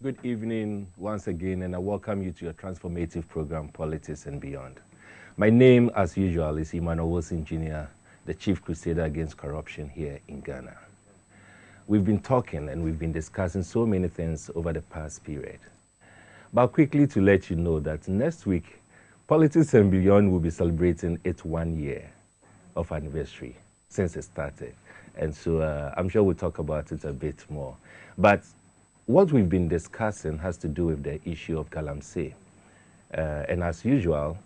Good evening once again, and I welcome you to your transformative program, Politics and Beyond. My name, as usual, is Emmanuel, Jr., the Chief Crusader Against Corruption here in Ghana. We've been talking and we've been discussing so many things over the past period. But quickly to let you know that next week, Politics and Beyond will be celebrating its 1 year of anniversary since it started. And so I'm sure we'll talk about it a bit more. But what we've been discussing has to do with the issue of Galamsey. And as usual,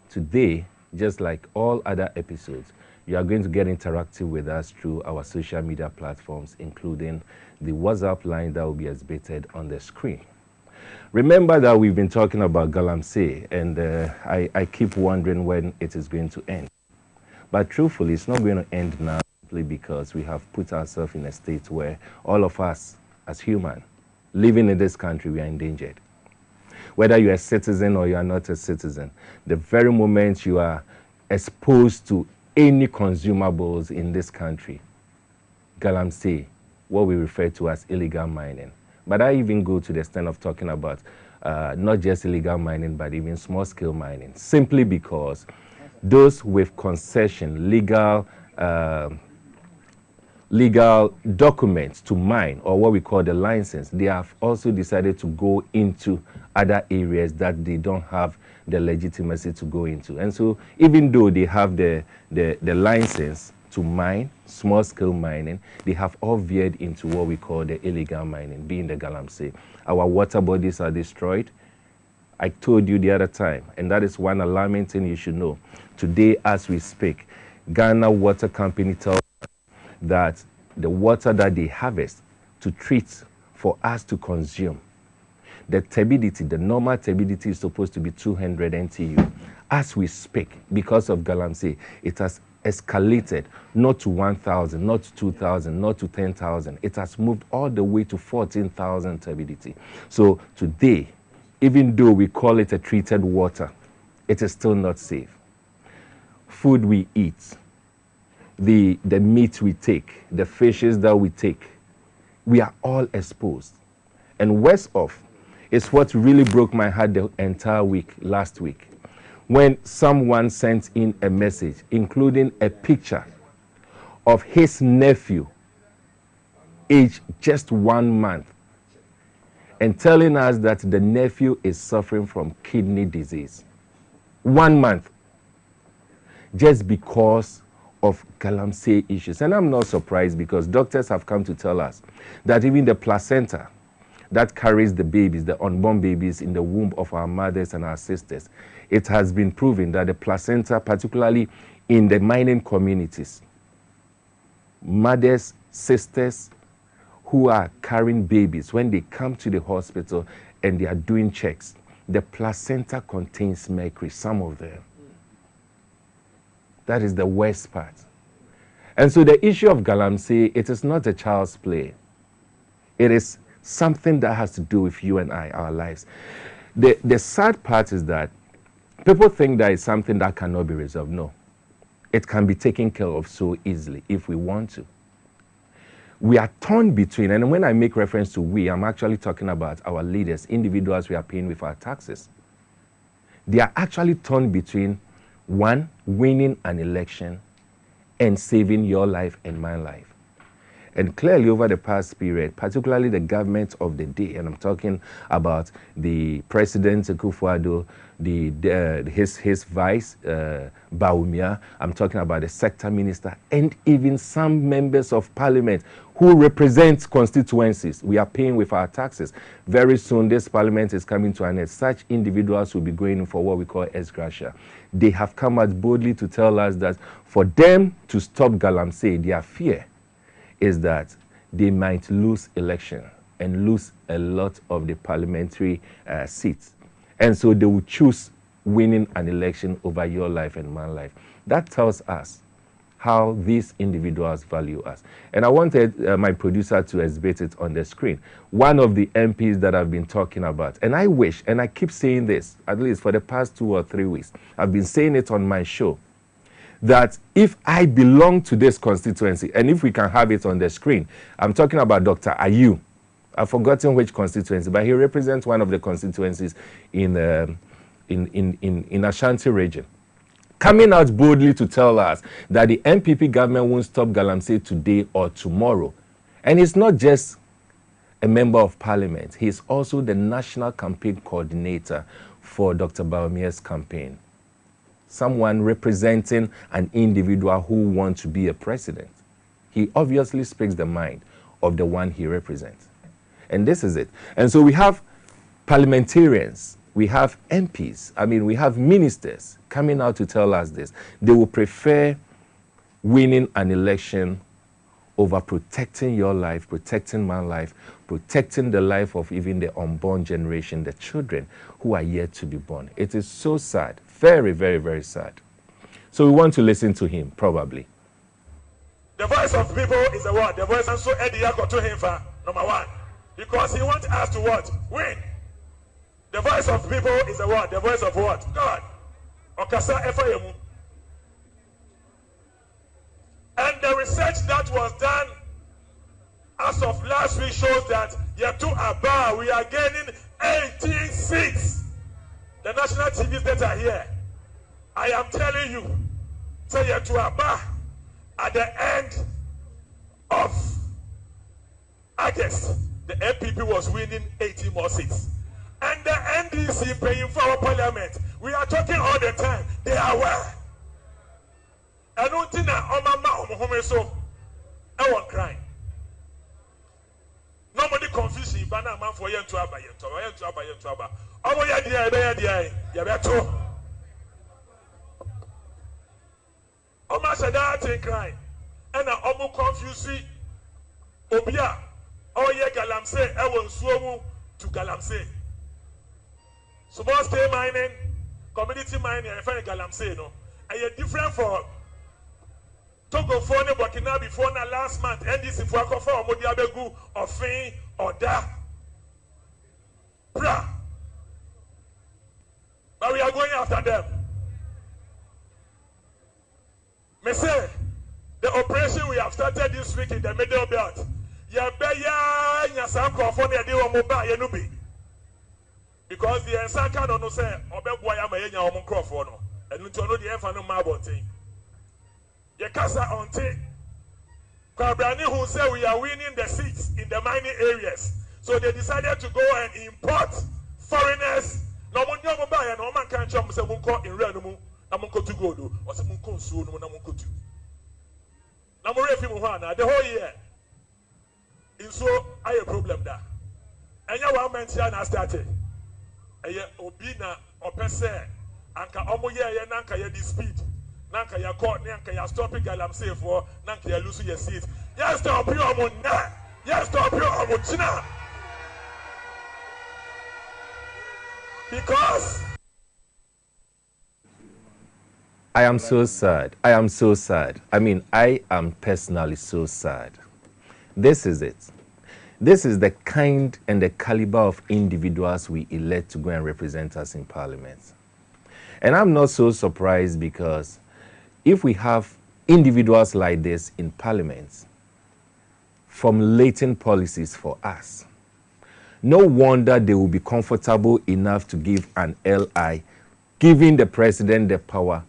today, just like all other episodes, you are going to get interactive with us through our social media platforms, including the WhatsApp line that will be exhibited on the screen. Remember that we've been talking about Galamsey, and I keep wondering when it is going to end. But truthfully, it's not going to end now simply because we have put ourselves in a state where all of us, as humans, living in this country, we are endangered. Whether you're a citizen or you are not a citizen, the very moment you are exposed to any consumables in this country, Galamsey, what we refer to as illegal mining. But I even go to the extent of talking about not just illegal mining, but even small-scale mining, simply because those with concession, legal documents to mine, or what we call the license, they have also decided to go into other areas that they don't have the legitimacy to go into. And so even though they have the license to mine, small-scale mining, they have all veered into what we call the illegal mining, being the Galamsey. Our water bodies are destroyed. I told you the other time, and that is one alarming thing you should know. Today, as we speak, Ghana Water Company tells that the water that they harvest to treat for us to consume, the turbidity, the normal turbidity is supposed to be 200 NTU. As we speak, because of Galamsey, it has escalated not to 1,000, not to 2,000, not to 10,000. It has moved all the way to 14,000 turbidity. So today, even though we call it a treated water, it is still not safe. Food we eat, the meat we take, the fishes that we take, we are all exposed. And worse off is what really broke my heart the entire week, last week, when someone sent in a message, including a picture of his nephew, aged just 1 month, and telling us that the nephew is suffering from kidney disease. 1 month. Just because of Galamsey issues. And I'm not surprised because doctors have come to tell us that even the placenta that carries the babies, the unborn babies in the womb of our mothers and our sisters, it has been proven that the placenta, particularly in the mining communities, mothers, sisters who are carrying babies, when they come to the hospital and they are doing checks, the placenta contains mercury, some of them. That is the worst part. And so the issue of Galamsey, it is not a child's play. It is something that has to do with you and I, our lives. The sad part is that people think that it's something that cannot be resolved. No. It can be taken care of so easily if we want to. We are torn between, and when I make reference to we, I'm actually talking about our leaders, individuals we are paying with our taxes. They are actually torn between, one, winning an election and saving your life and my life. And clearly over the past period, particularly the government of the day, and I'm talking about the President Akufo-Addo, his vice, Bawumia, I'm talking about the sector minister, and even some members of parliament who represent constituencies. We are paying with our taxes. Very soon, this parliament is coming to an end. Such individuals will be going in for what we call ex gratia. They have come out boldly to tell us that for them to stop Galamsey, their fear is that they might lose election and lose a lot of the parliamentary seats. And so they will choose winning an election over your life and my life. That tells us how these individuals value us. And I wanted my producer to exhibit it on the screen. One of the MPs that I've been talking about, and I wish, and I keep saying this, at least for the past 2 or 3 weeks, I've been saying it on my show, that if I belong to this constituency, and if we can have it on the screen, I'm talking about Dr. Ayu. I've forgotten which constituency, but he represents one of the constituencies in Ashanti region, coming out boldly to tell us that the MPP government won't stop Galamsey today or tomorrow. And he's not just a member of parliament, he's also the national campaign coordinator for Dr. Bawumia's campaign. Someone representing an individual who wants to be a president. He obviously speaks the mind of the one he represents. And this is it. And so we have parliamentarians, we have MPs, we have ministers coming out to tell us this. They will prefer winning an election over protecting your life, protecting my life, protecting the life of even the unborn generation, the children who are yet to be born. It is so sad, very, very, very sad. So we want to listen to him, probably. The voice of the people is the word. The voice, and so Eddie got to him for number one. Because he wants us to what? Win. The voice of the people is the word. The voice of what? God. Okasa Efayemu. And the research that was done as of last week shows that Yetu Abba, we are gaining 18 seats. The national TVs that are here. I am telling you, say Yetu Abba, at the end of August, the MPP was winning 18 more seats. And the NDC paying for our parliament. We are talking all the time. They are aware. I don't think that Omama so I won't cry. Nobody confused you, but man for yen to Abba, yen to Abba. Oh, yeah, Oma said that in crying. And I almost confused Obia. Oh, yeah, Galamsey, I will swim to Galamsey. Small scale mining, community mining, and find Galamsey, no. And you're different for Togo for Burkina before na last month, and this if we are for Modiabegu or Fin or Da. Bra. But we are going after them. Me say, the operation we have started this week in the Middle Belt. Because the Ensaka no say, Obeboya Mayanya Omuncroft no, and to know the Enfano Mabonting. Yakasa Onte. Kwabrani who say we are winning the seats in the mining areas. So they decided to go and import foreigners. No one know about and no man can't jump say Munko in Renumu, Namunko to go do, or some Munko soon, Namunko to. Namurefi Muhana, the whole year. In so I a problem there. And you want mention I started. And Obina or Pese, Anka Omoye, Nanka ya speed. Nanka ya caught, Nanka ya stopping Galamsey for Nanka ya losing your seat. Yes, stop you on that. Yes, stop you on China. Because I am so sad. I am so sad. I am personally so sad. This is it. This is the kind and the caliber of individuals we elect to go and represent us in Parliament. And I'm not so surprised because if we have individuals like this in Parliament formulating policies for us, no wonder they will be comfortable enough to give an LI, giving the president the power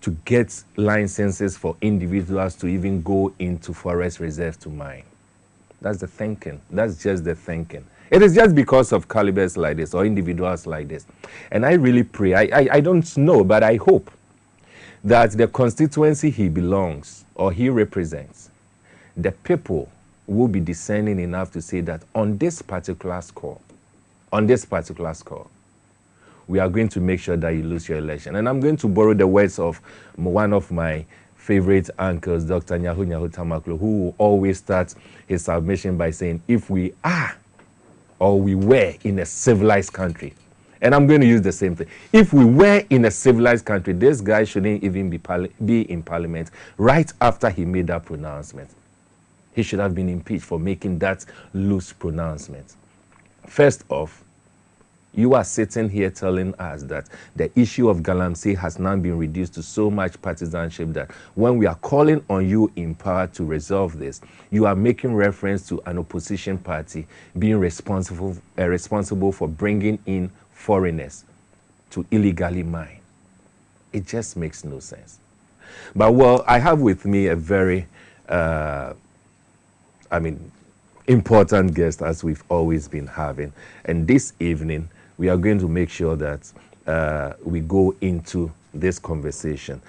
to get licenses for individuals to even go into forest reserves to mine. That's the thinking. That's just the thinking. It is just because of calibers like this or individuals like this. And I really pray, I don't know, but I hope that the constituency he belongs or he represents, the people will be discerning enough to say that on this particular score, we are going to make sure that you lose your election. And I'm going to borrow the words of one of my favorite uncles, Dr. Nyahu Tamaklo, who always starts his submission by saying, if we are or we were in a civilized country, and I'm going to use the same thing. If we were in a civilized country, this guy shouldn't even be in parliament right after he made that pronouncement. He should have been impeached for making that loose pronouncement. First off, You are sitting here telling us that the issue of Galamsey has now been reduced to so much partisanship that when we are calling on you in power to resolve this, you are making reference to an opposition party being responsible for bringing in foreigners to illegally mine. It just makes no sense. But well, I have with me a very, important guest, as we've always been having. And this evening, we are going to make sure that we go into this conversation.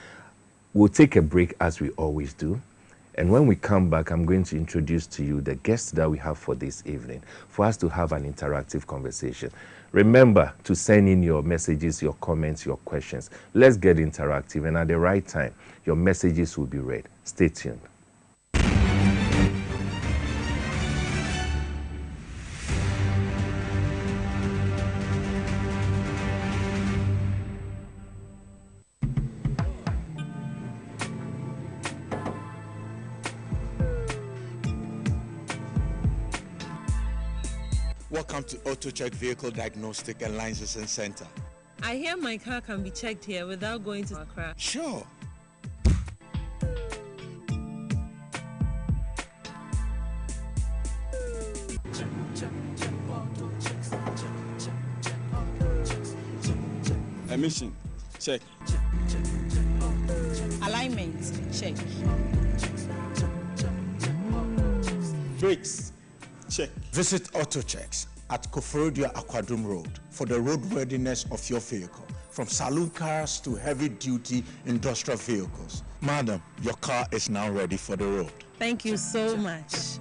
We'll take a break as we always do. And when we come back, I'm going to introduce to you the guests that we have for this evening for us to have an interactive conversation. Remember to send in your messages, your comments, your questions. Let's get interactive, and at the right time, your messages will be read. Stay tuned. Welcome to AutoCheck Vehicle Diagnostic and Licensing Center. I hear my car can be checked here without going to Accra. Sure. Emission, check. Alignment, check. Brakes, check. Visit AutoChecks at Koforidua Aquadrum Road for the roadworthiness of your vehicle, from saloon cars to heavy-duty industrial vehicles. Madam, your car is now ready for the road. Thank you so much.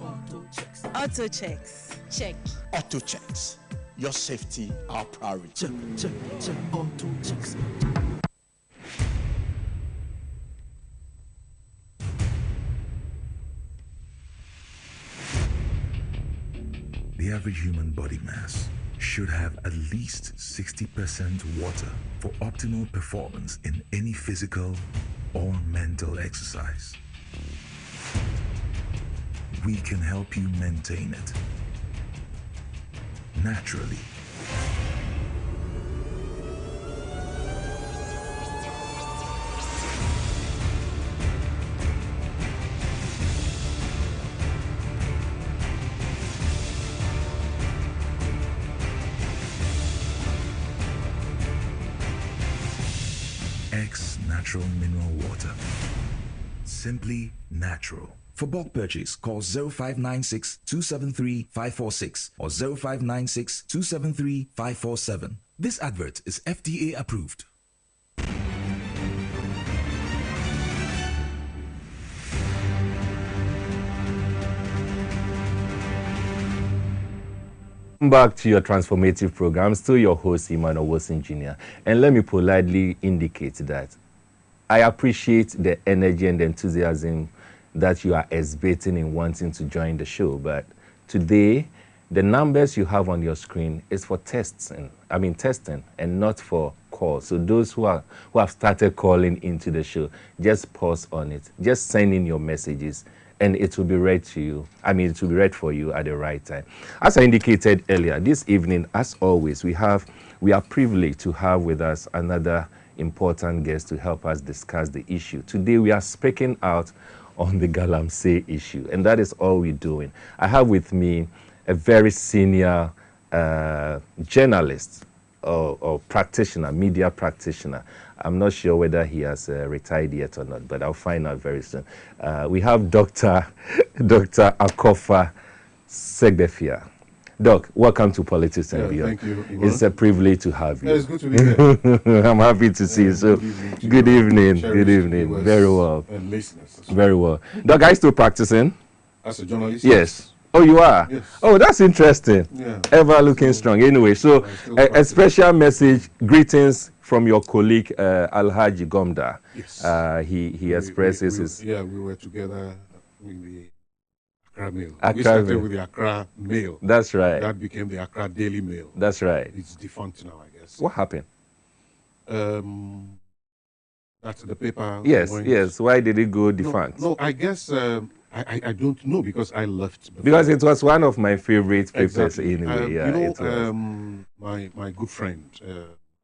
Auto checks, check. AutoChecks, your safety, our priority. Auto checks. The average human body mass should have at least 60% water for optimal performance in any physical or mental exercise. We can help you maintain it naturally. X Natural Mineral Water. Simply natural. For bulk purchase, call 0596 273 546 or 0596 273 547. This advert is FDA approved. Back to your transformative program. Still your host, Emmanuel Engineer. And let me politely indicate that I appreciate the energy and the enthusiasm that you are exhibiting in wanting to join the show. But today, the numbers you have on your screen is for testing and not for calls. So those who have started calling into the show, just pause on it. Just send in your messages, and it will be read to you. It will be read for you at the right time. As I indicated earlier, this evening, as always, we are privileged to have with us another important guest to help us discuss the issue. Today, we are speaking out on the Galamsey issue, and that is all we're doing. I have with me a very senior journalist or practitioner, media practitioner. I'm not sure whether he has retired yet or not, but I'll find out very soon. We have Dr. Akofa Segbefia. Doc, welcome to Politics and Beyond. Thank you, Yvonne. It's a privilege to have you. Yeah, it's good to be here. I'm happy to see you. So, good evening. Good evening. Very well. And listeners. Very well. Doc, are you still practicing? As a journalist? Yes. Oh, you are? Yes. Oh, that's interesting. Yeah. Ever looking strong. Anyway, so a special message, greetings from your colleague, Alhaji Gomda. Yes. He expresses his... Yeah, we were together with the Accra Mail. Accra We started Mail. with the Accra Mail. That's right. That became the Accra Daily Mail. That's right. It's defunct now, I guess. What happened? That's the paper. Yes, went- yes. Why did it go defunct? No, I guess I don't know because I left. Before. Because it was one of my favorite papers Exactly. anyway. Yeah, you know, it was. my good friend,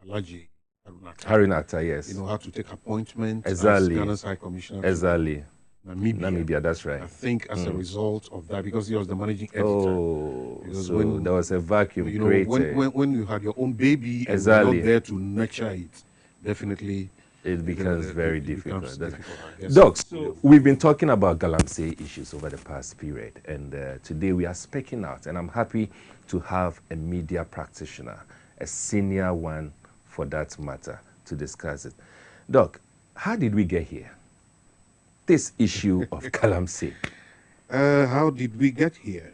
Alaji Harunata, Harunata, yes. you know, had to take appointment Exactly. as Ghana's High Commissioner Exactly. to Namibia. That's right. I think as a result of that, because he was the managing editor. Oh, Because so there was a vacuum you know, created. when you had your own baby and Exactly. you're not there to nurture it, definitely it becomes very it difficult. becomes difficult, I guess. Doc, we've been talking about Galamsey issues over the past period, and today we are speaking out, and I'm happy to have a media practitioner, a senior one for that matter, to discuss it. Doc, how did we get here? This issue of Galamsey. How did we get here?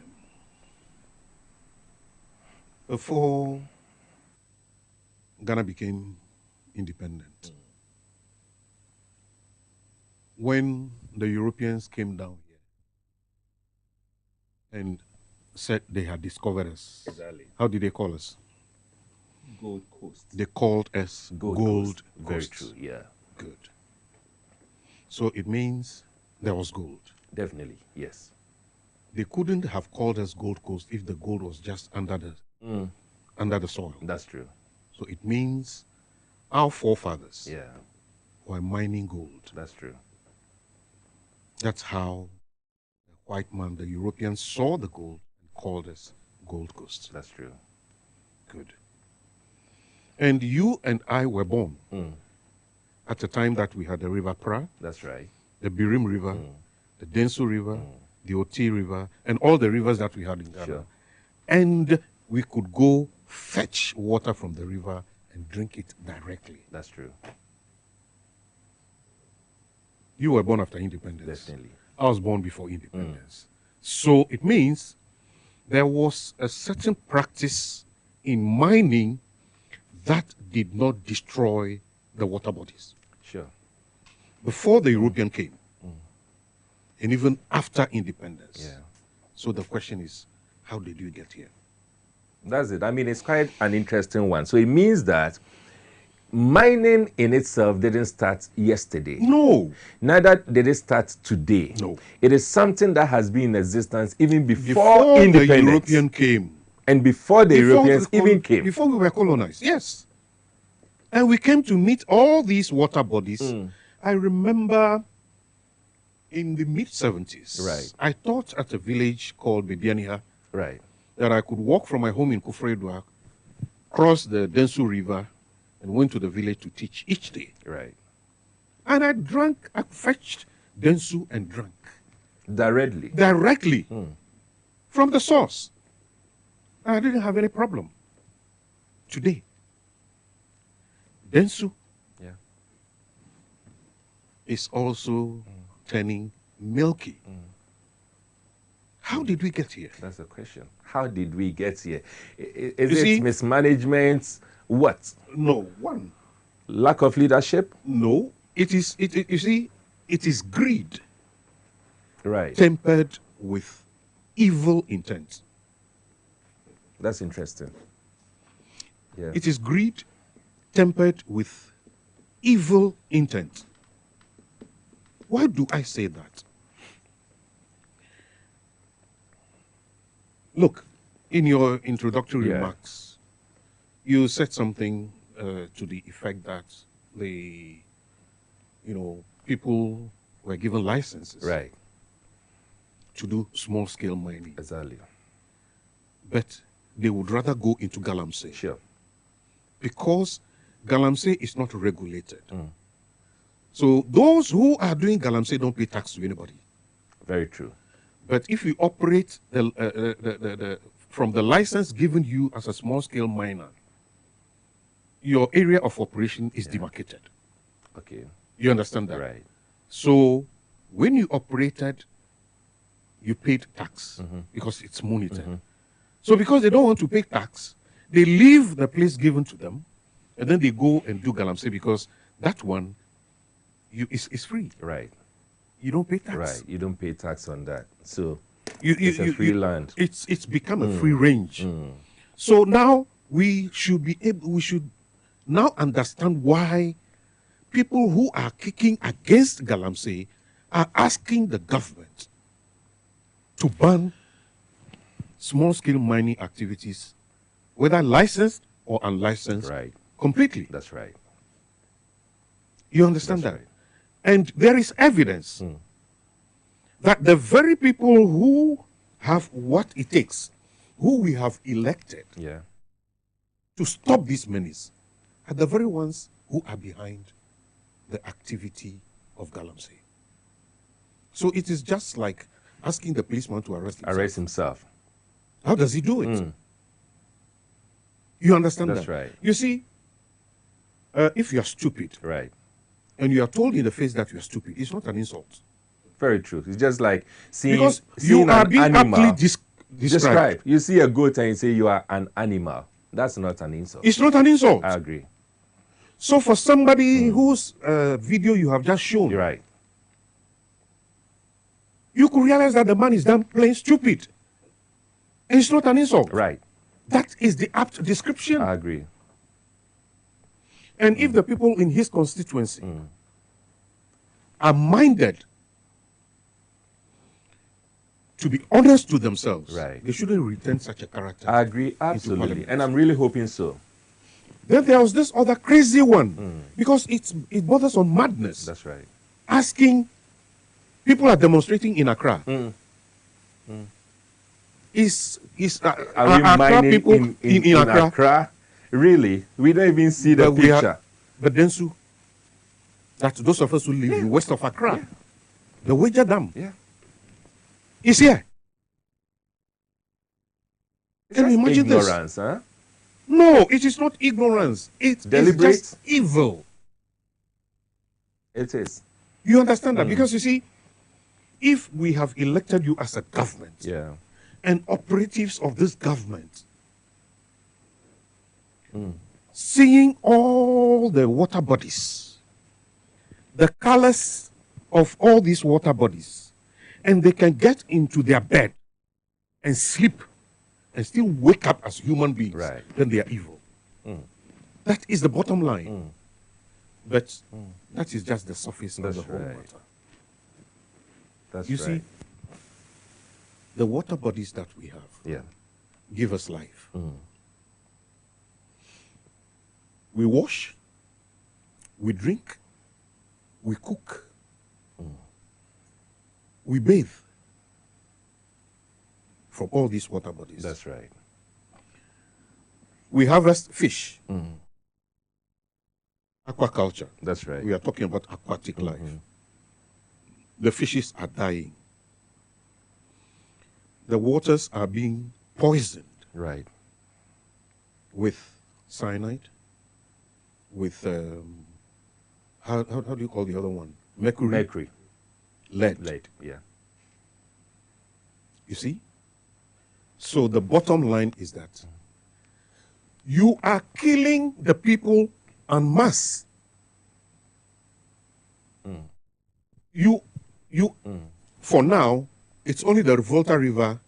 Before Ghana became independent, when the Europeans came down here and said they had discovered us, Exactly. how did they call us? Gold Coast. They called us Gold Coast. Very true, yeah. Good. So it means there was gold. Definitely, yes. They couldn't have called us Gold Coast if the gold was just under the soil. That's true. So it means our forefathers Yeah, were mining gold. that's true. That's how the white man, the Europeans, saw the gold and called us Gold Coast. That's true. Good. And you and I were born at the time that we had the River Pra, That's right. the Birim River, the Denso River, the Oti River, and all the rivers that we had in Ghana. Sure. And we could go fetch water from the river and drink it directly. That's true. You were born after independence. Definitely. I was born before independence. So it means there was a certain practice in mining that did not destroy the water bodies. Sure. Before the European came, and even after independence. Yeah. So the question is, how did you get here? That's it. I mean, it's quite an interesting one. So it means that mining in itself didn't start yesterday. No. Neither did it start today. No. It is something that has been in existence even before Before the independence. European came. And before the Europeans even came. Before we were colonized, yes. And we came to meet all these water bodies. I remember in the mid-70s, Right. I taught at a village called Bibianiha Right. that I could walk from my home in Kufredua, cross the Densu River, and went to the village to teach each day. Right. And I fetched Densu and drank Directly. from the source. I didn't have any problem. Today, Densu is also turning milky. How did we get here? That's the question. How did we get here? You Is see- it mismanagement? What? No, one. Lack of leadership? No, it is. You see, it is greed Right. tempered with evil intent. That's interesting. Yeah. It is greed tempered with evil intent. Why do I say that? Look, in your introductory Yeah. remarks, you said something to the effect that people were given licenses Right. to do small-scale mining, Exactly. but they would rather go into Galamsey Sure. because Galamsey is not regulated. So those who are doing Galamsey don't pay tax to anybody. Very true. But if you operate from the license given you as a small-scale miner, your area of operation is demarcated. Okay. You understand that? Right. So when you operated, you paid tax because it's monitored. So because they don't want to pay tax, they leave the place given to them, and then they go and do Galamsey because that one is free. Right. You don't pay tax. Right. You don't pay tax on that. So It's a free land. It's become a free range. So now we should now understand why people who are kicking against Galamsey are asking the government to ban small-scale mining activities, whether licensed or unlicensed, Right. completely. That's right. You understand That's that? right. And there is evidence that the very people who have what it takes, who we have elected Yeah. to stop this menace, are the very ones who are behind the activity of galamsey. So it is just like asking the policeman to arrest himself. Arrest himself. How does he do it? You understand That's that? right. You see, if you are stupid, Right. and you are told in the face that you are stupid, it's not an insult. Very true. It's just like seeing, Because seeing you are an being animal. aptly described. You see a goat and you say you are an animal. That's not an insult. It's not an insult. I agree. So for somebody whose video you have just shown, You're right. you could realize that the man is damn plain stupid. And it's not an insult. Right. That is the apt description. I agree. And if the people in his constituency are minded to be honest to themselves, Right. they shouldn't retain such a character. I agree, absolutely. Parliament. And I'm really hoping so. Then there was this other crazy one, because it borders on madness. That's right. Asking people are demonstrating in Accra. Is Are we Accra mining people in Accra? Accra? Really? We don't even see the But we are- picture. But then, so that those of us who live in west of Accra, the Wager Dam Yeah. is here. Can you Just imagine this? ignorance, huh? No, it is not ignorance. It is Deliberate? just evil. It is. You understand that? Because you see, if we have elected you as a government, Yeah. and operatives of this government, seeing all the water bodies, the colors of all these water bodies, and they can get into their bed and sleep and still wake up as human beings, Right. then they are evil. That is the bottom line. But that is just the surface That's of the whole right. matter. That's You right. see, the water bodies that we have Yeah. give us life. We wash, we drink, we cook, we bathe from all these water bodies. That's right. We harvest fish, aquaculture. That's right. We are talking about aquatic life. The fishes are dying. The waters are being poisoned Right. with cyanide, with how do you call the other one? Mercury, Mercury. lead. Lead. Yeah. You see? So the bottom line is that you are killing the people en masse. For now, it's only the Volta River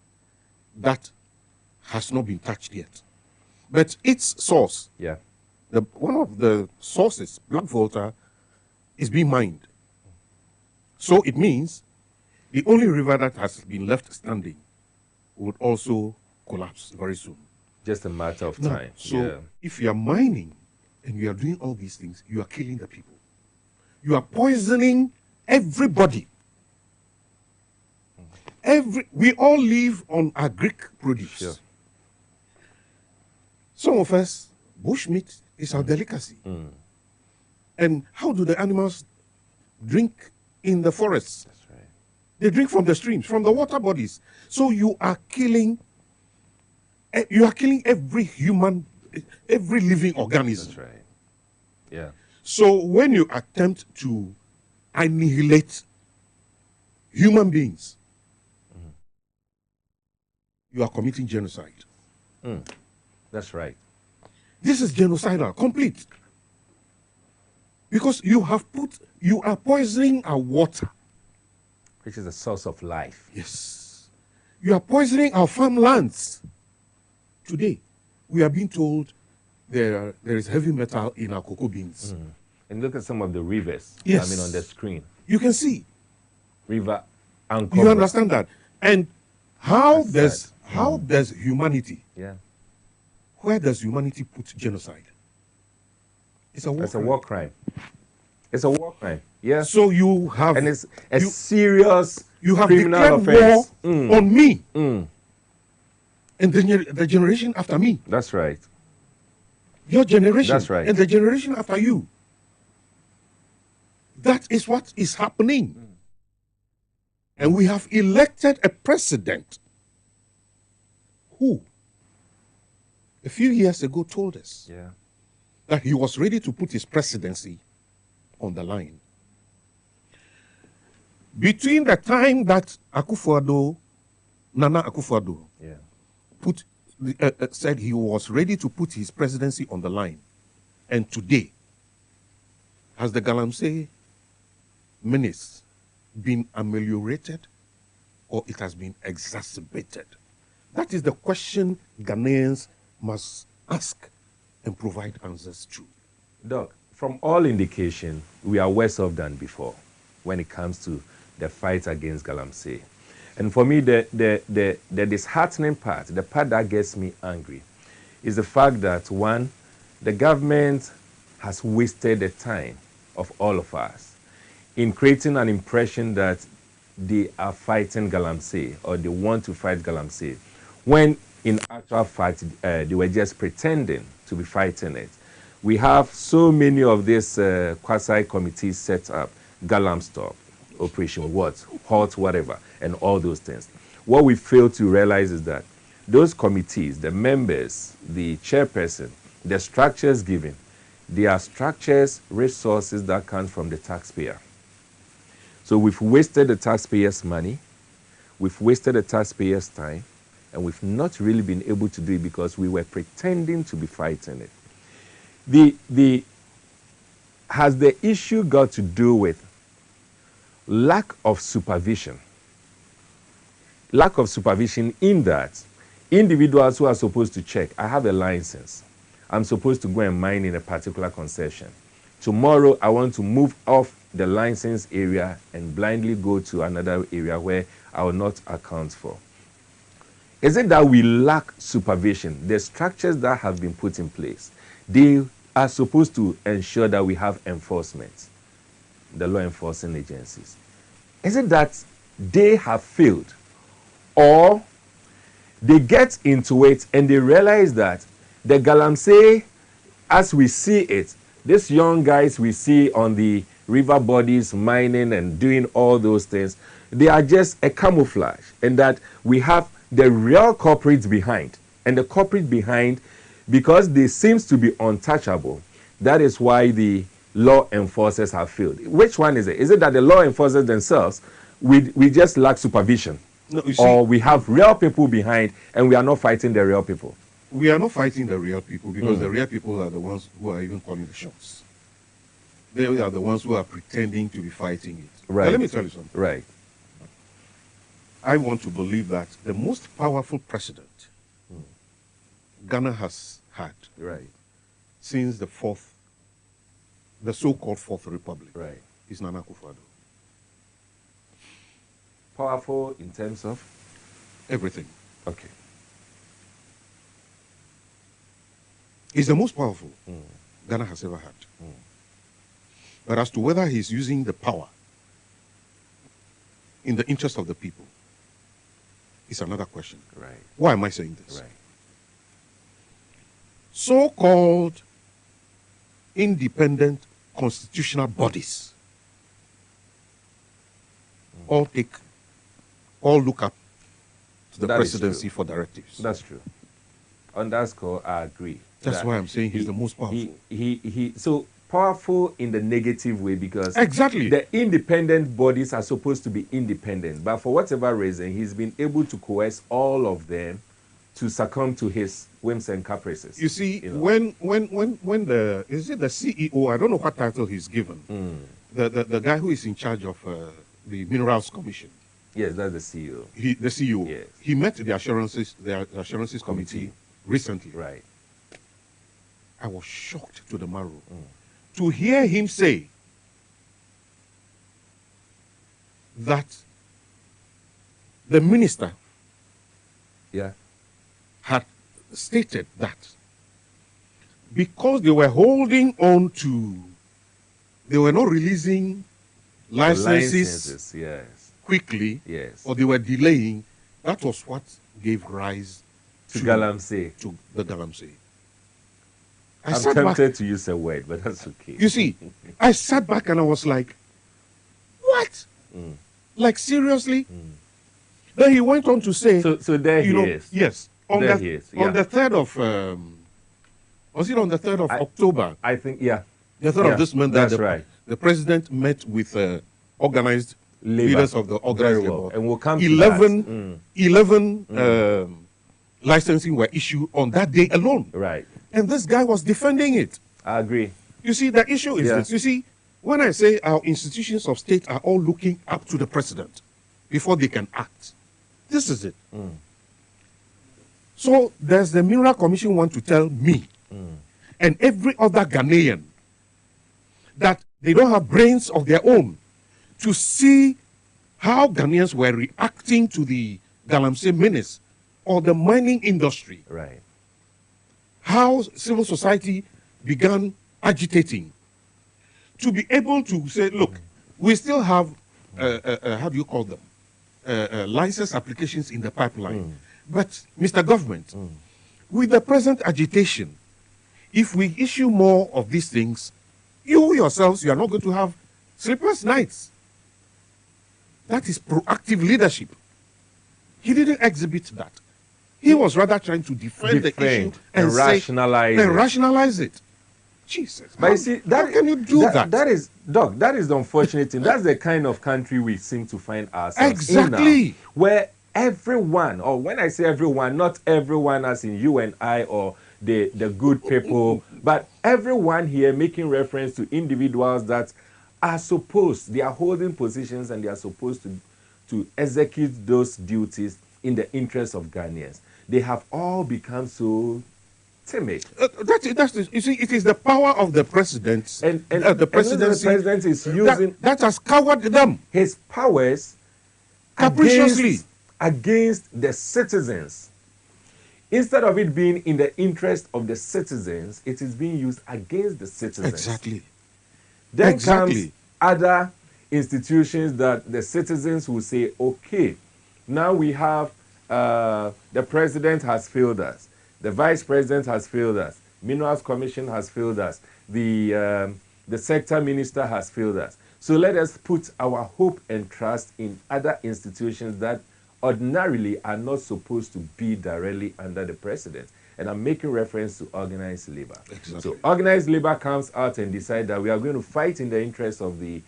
that has not been touched yet. But its source, Yeah. one of the sources, Black Volta, is being mined. So it means the only river that has been left standing would also collapse very soon. Just a matter of Now, time. so Yeah. if you are mining and you are doing all these things, you are killing the people. You are poisoning everybody. We all live on agric produce. Sure. Some of us, bushmeat is our delicacy. And how do the animals drink in the forests? That's right. They drink from the streams, from the water bodies. So you are killing every human, every living organism. That's right. Yeah. So when you attempt to annihilate human beings, you are committing genocide. That's right. This is genocidal, complete. Because you are poisoning our water. Which is the source of life. Yes. You are poisoning our farmlands. Today, we are being told there is heavy metal in our cocoa beans. And look at some of the rivers. Yes. I mean, on the screen. You can see. River You Ankobra. understand that? And How That's does humanity, Yeah. where does humanity put genocide? It's a war It's a crime. war crime. It's a war crime. Yes. So you have And it's a you- serious you have criminal declared offense. war on me and the generation after me. That's right. Your generation That's right. and the generation after you. That is what is happening. And we have elected a president who, a few years ago, told us Yeah. that he was ready to put his presidency on the line. Between the time that Nana Akufo-Addo, Yeah. said he was ready to put his presidency on the line, and today, has the Galamsey menace been ameliorated or it has been exacerbated? That is the question Ghanaians must ask and provide answers to. Doc, from all indication, we are worse off than before when it comes to the fight against Galamsey. And for me, the disheartening part, the part that gets me angry, is the fact that, one, the government has wasted the time of all of us in creating an impression that they are fighting Galamsey or they want to fight Galamsey, when in actual fact they were just pretending to be fighting it. We have so many of these quasi committees set up, Galam Stop, Operation What, Halt, whatever, and all those things. What we fail to realize is that those committees, the members, the chairperson, the structures given, they are structures, resources that come from the taxpayer. So we've wasted the taxpayers' money, we've wasted the taxpayers' time, and we've not really been able to do it because we were pretending to be fighting it. Has the issue got to do with lack of supervision? Lack of supervision in that individuals who are supposed to check, I have a license, I'm supposed to go and mine in a particular concession. Tomorrow, I want to move off the license area and blindly go to another area where I will not account for. Is it that we lack supervision? The structures that have been put in place, they are supposed to ensure that we have enforcement, the law enforcing agencies. Is it that they have failed, or they get into it and they realize that the Galamsey, as we see it, these young guys we see on the river bodies mining and doing all those things, they are just a camouflage, and that we have the real culprits behind. And the culprit behind, because they seems to be untouchable, that is why the law enforcers have failed. Which one is it? Is it that the law enforcers themselves, we just lack supervision? No, you see, or we have real people behind and we are not fighting the real people? we are not fighting the real people because the real people are the ones who are even calling the shots. They are the ones who are pretending to be fighting it. Right. Now, let me tell you something. Right. I want to believe that the most powerful president Ghana has had Right. since the so-called Fourth Republic Right. is Nana Akufo-Addo. Powerful in terms of? Everything. Okay. He's the most powerful Ghana has ever had. But as to whether he's using the power in the interest of the people is another question. Right. Why am I saying this? Right. So-called independent constitutional bodies all look up to the That is presidency true. for directives. That's true. On that score, I agree. That's that why I'm saying he's the most powerful. So powerful in the negative way because Exactly. the independent bodies are supposed to be independent, but for whatever reason, he's been able to coerce all of them to succumb to his whims and caprices. You see, know. when the CEO, I don't know what title he's given, the guy who is in charge of the Minerals Commission, Yes, that's the CEO. the CEO, Yes. he met the assurances committee recently. Right. I was shocked to the marrow to hear him say that the minister Yeah. had stated that because they were holding on to, they were not releasing The licenses yes. quickly, Yes. or they were delaying. That was what gave rise To Galamsey. to the Galamsey. I I'm sat back. tempted to use a word, but that's okay. You see, I sat back and I was like, what? Like, seriously? Then he went on to say, So there you he know, is. yes, on There the, he is, on yeah. the 3rd of, was it on the 3rd of October? I think, yeah. The 3rd Yeah, of this month, that's that right. the president met with organized Labor. leaders of the organized Very well. labor. And we'll come to 11 licensing were issued on that day alone. Right. And this guy was defending it. I agree. You see, the issue is Yeah. this. You see, when I say our institutions of state are all looking up to the president before they can act, this is it. So there's the Mineral Commission want to tell me and every other Ghanaian that they don't have brains of their own to see how Ghanaians were reacting to the Galamsey menace or the mining industry. Right. How civil society began agitating to be able to say, look, we still have, how do you call them, license applications in the pipeline. But, Mr. Government, with the present agitation, if we issue more of these things, you yourselves, you are not going to have sleepless nights. That is proactive leadership. He didn't exhibit that. He was rather trying to defend the issue and rationalize it. Jesus. But you see, how can you do that? That is, Doc, that is the unfortunate thing. That's the kind of country we seem to find ourselves Exactly. in now, where everyone, or when I say everyone, not everyone as in you and I or the good people, but everyone here making reference to individuals that are supposed, they are holding positions and they are supposed to execute those duties in the interest of Ghanaians. They have all become so timid. You see, it is the power of the president And the presidency the president is using that has cowered them his powers capriciously against the citizens. Instead of it being in the interest of the citizens, it is being used against the citizens. Exactly. Then comes other institutions that the citizens will say, okay, now we have the president has failed us, the vice president has failed us, Minerals Commission has failed us, the sector minister has failed us. So let us put our hope and trust in other institutions that ordinarily are not supposed to be directly under the president. And I'm making reference to organized labor. Exactly. So organized labor comes out and decide that we are going to fight in the interest of the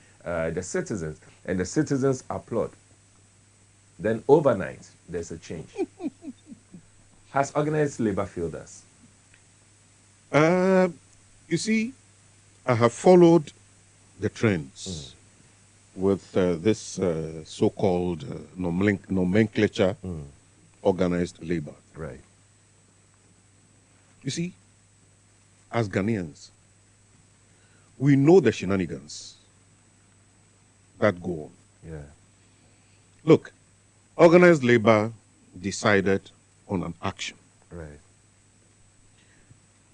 citizens, and the citizens applaud. Then overnight, there's a change. Has organized labor failed us? You see, I have followed the trends with this so-called nomenclature organized labor. Right. You see, as Ghanaians, we know the shenanigans that go on. Yeah. Look, organized labor decided on an action. Right.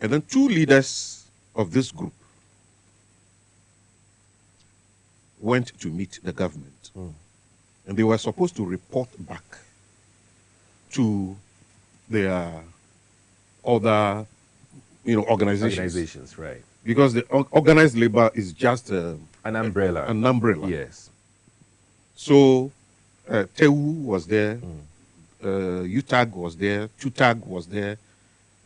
And then two leaders of this group went to meet the government. And they were supposed to report back to their other, organizations. Right. Because the organized labor is just An umbrella. an umbrella. Yes. So TEU was there, UTAG was there, TUTAG was there,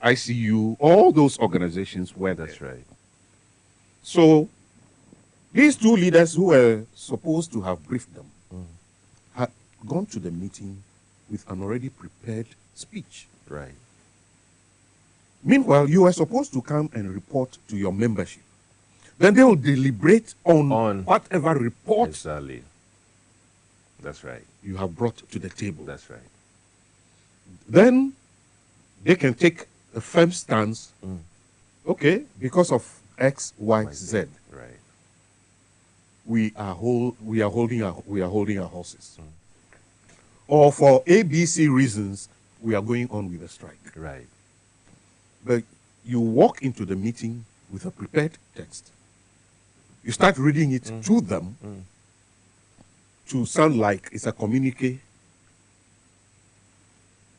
ICU, all those organizations were there. That's right. So these two leaders who were supposed to have briefed them had gone to the meeting with an already prepared speech. Right. Meanwhile, you are supposed to come and report to your membership. Then they will deliberate on whatever report Exactly. That's right. you have brought to the table. That's right. Then they can take a firm stance. Okay, because of X, Y, Z, Right. we are holding our horses. Or for ABC reasons, we are going on with a strike. Right. But you walk into the meeting with a prepared text. You start reading it to them to sound like it's a communique.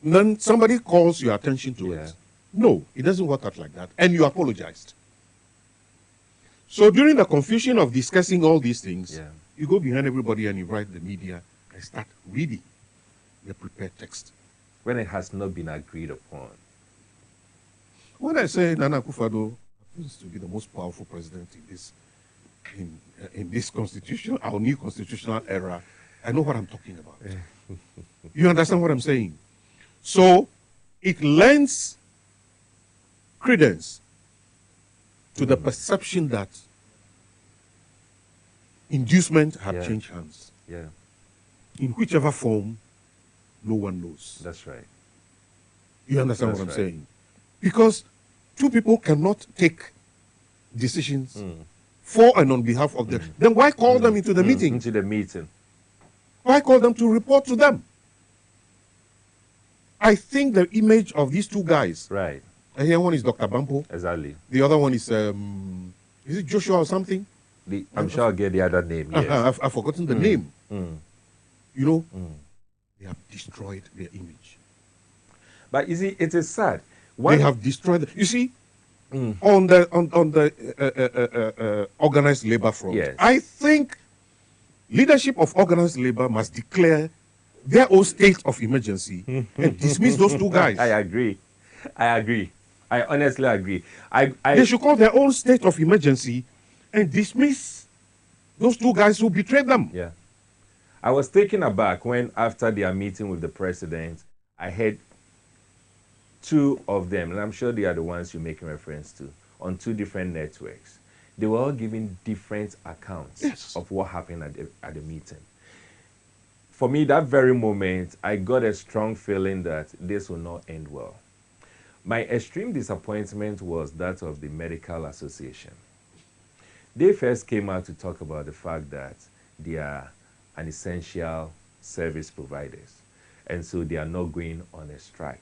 And then somebody calls your attention to it. No, it doesn't work out like that. And you apologized. So during the confusion of discussing all these things, you go behind everybody and you write the media and start reading the prepared text. When it has not been agreed upon. When I say Nana Akufo-Addo happens to be the most powerful president in this constitution, our new constitutional era, I know what I'm talking about. You understand what I'm saying? So it lends credence to the perception that inducement had changed hands. Yeah. In whichever form, no one knows. That's right. You understand what I'm saying? Because two people cannot take decisions for and on behalf of them. Then why call them into the meeting? Into the meeting. Why call them to report to them? I think the image of these two guys. Right. And here one is Dr. Bampo. Exactly. The other one is it Joshua or something? I'm sure I'll get the other name. Yes. I've forgotten the name. You know, they have destroyed their image. But you see, it is sad. They have destroyed. You see, on the organized labor front, I think leadership of organized labor must declare their own state of emergency and dismiss those two guys. I agree. I honestly agree. They should call their own state of emergency and dismiss those two guys who betrayed them. Yeah. I was taken aback when, after their meeting with the president, I heard two of them, and I'm sure they are the ones you're making reference to, on two different networks. They were all giving different accounts of what happened at the meeting. For me, that very moment, I got a strong feeling that this will not end well. My extreme disappointment was that of the Medical Association. They first came out to talk about the fact that they are an essential service providers, and so they are not going on a strike,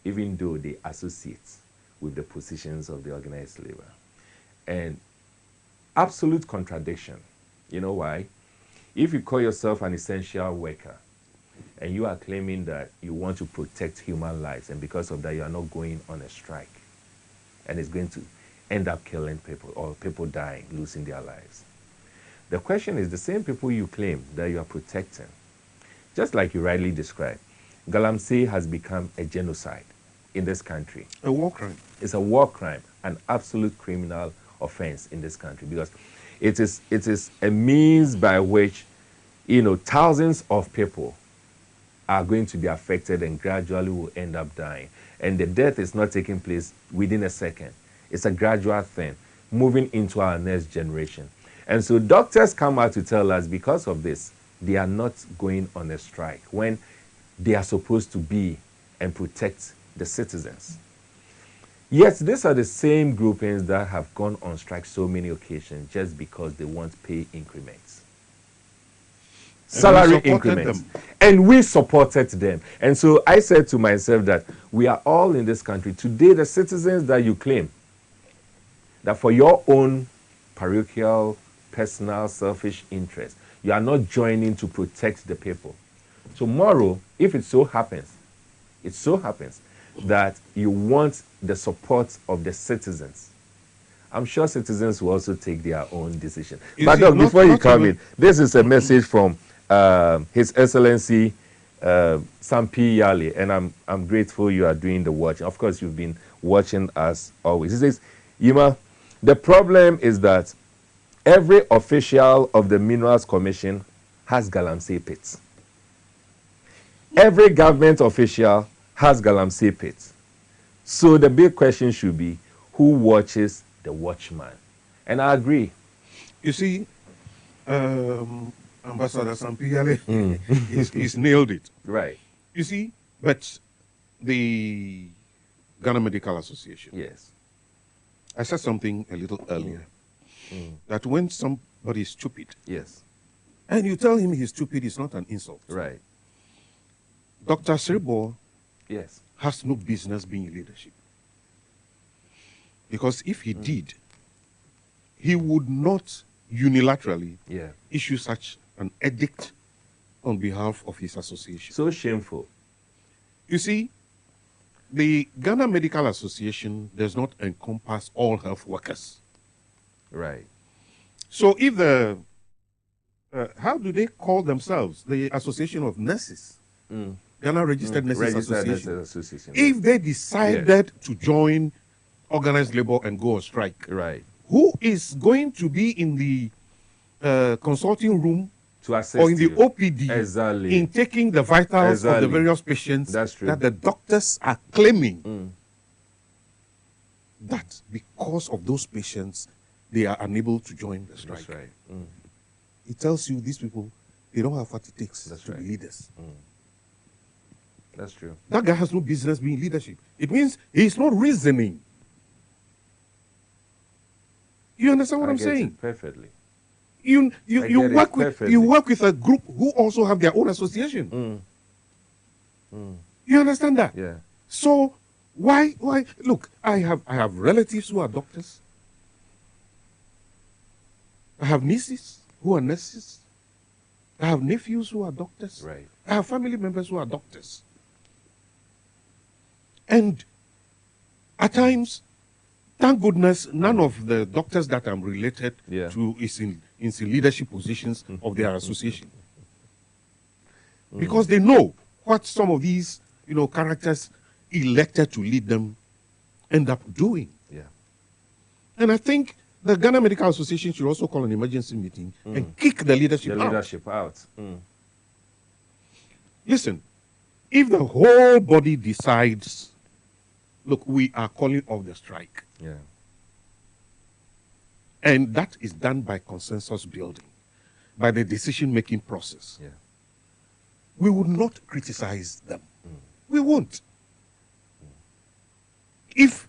even though they associate with the positions of the organized labor. And absolute contradiction. You know why? If you call yourself an essential worker and you are claiming that you want to protect human lives, and because of that you are not going on a strike, and it's going to end up killing people or people dying, losing their lives. The question is, the same people you claim that you are protecting, just like you rightly described, Galamsey has become a genocide in this country. A war crime. It's a war crime, an absolute criminal offense in this country, because it is a means by which, you know, thousands of people are going to be affected and gradually will end up dying. And the death is not taking place within a second. It's a gradual thing, moving into our next generation. And so doctors come out to tell us, because of this, they are not going on a strike when they are supposed to be and protect the citizens. Yet these are the same groupings that have gone on strike so many occasions just because they want pay increments, salary increments. And we supported them. And so I said to myself that we are all in this country. Today, the citizens that you claim that for your own parochial, personal, selfish interest, you are not joining to protect the people. Tomorrow, if it so happens that you want the support of the citizens, I'm sure citizens will also take their own decision. But before you come in, this is a message from His Excellency Sam P. Yali, and I'm grateful you are doing the watching. Of course, you've been watching us always. He says, Yima, the problem is that every official of the Minerals Commission has Galamsey pits. Every government official has Galamsey pits. So the big question should be, who watches the watchman? And I agree. You see, Ambassador Sampiale, he's nailed it. Right. You see, but the Ghana Medical Association. Yes. I said something a little earlier. That when somebody is stupid, yes, and you tell him he's stupid, it's not an insult. Right. Dr. Sribo Yes. has no business being in leadership. Because if he did, he would not unilaterally Yeah. issue such an edict on behalf of his association. So shameful. You see, the Ghana Medical Association does not encompass all health workers. Right. So if the, how do they call themselves? The Association of Nurses. Ghana Registered Nurses Registered Association. Nurses Association. If they decided to join organized labor and go on strike, Right. who is going to be in the consulting room To assist or in the you. OPD Exactly. in taking the vitals of the Exactly. various patients That's true. that the doctors are claiming that because of those patients, they are unable to join the strike. That's right. It tells you these people, they don't have what it takes That's to right. be leaders. That's true. That guy has no business being leadership. It means he's not reasoning. You understand what I I'm get saying? it perfectly. You I get it perfectly. you work with a group who also have their own association. You understand that? Yeah. So why look, I have relatives who are doctors. I have nieces who are nurses. I have nephews who are doctors. Right. I have family members who are doctors. And at times, thank goodness, none of the doctors that I'm related to is in leadership positions of their association. Because they know what some of these, characters elected to lead them end up doing. Yeah. And I think the Ghana Medical Association should also call an emergency meeting and kick the leadership out. The leadership out. Listen, if the whole body decides, look, we are calling off the strike. Yeah. And that is done by consensus building, by the decision-making process. Yeah. We would not criticize them. We won't. If